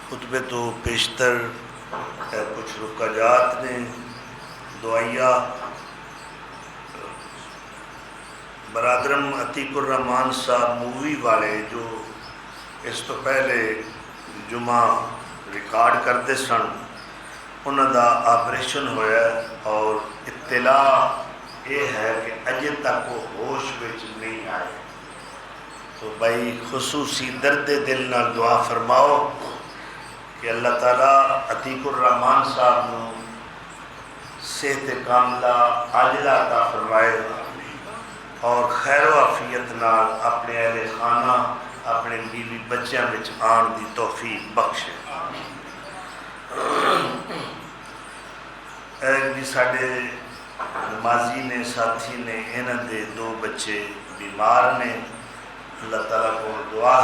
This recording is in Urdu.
خطبے تو پیشتر کچھ رکاجات نے دعائیا برادرم عتیق الرحمان صاحب مووی والے جو اس تو پہلے جمعہ ریکارڈ کرتے سن انہوں دا آپریشن ہویا اور اطلاع یہ ہے کہ اجے تک وہ ہوش وچ نہیں آئے، تو بھائی خصوصی درد دل نال دعا فرماؤ کہ اللہ تعالیٰ عتیق الرحمان صاحب نو صحت کاملہ عاجلہ عطا فرمائے اور خیر و عافیت نال اپنے اہل خانہ اپنے بیوی بچیاں وچ آن دی توفیق بخشے۔ ایک بھی ساڑھے نمازی نے ساتھی نے انہاں دے 2 بچے بیمار نے، اللہ تعالیٰ کو دعا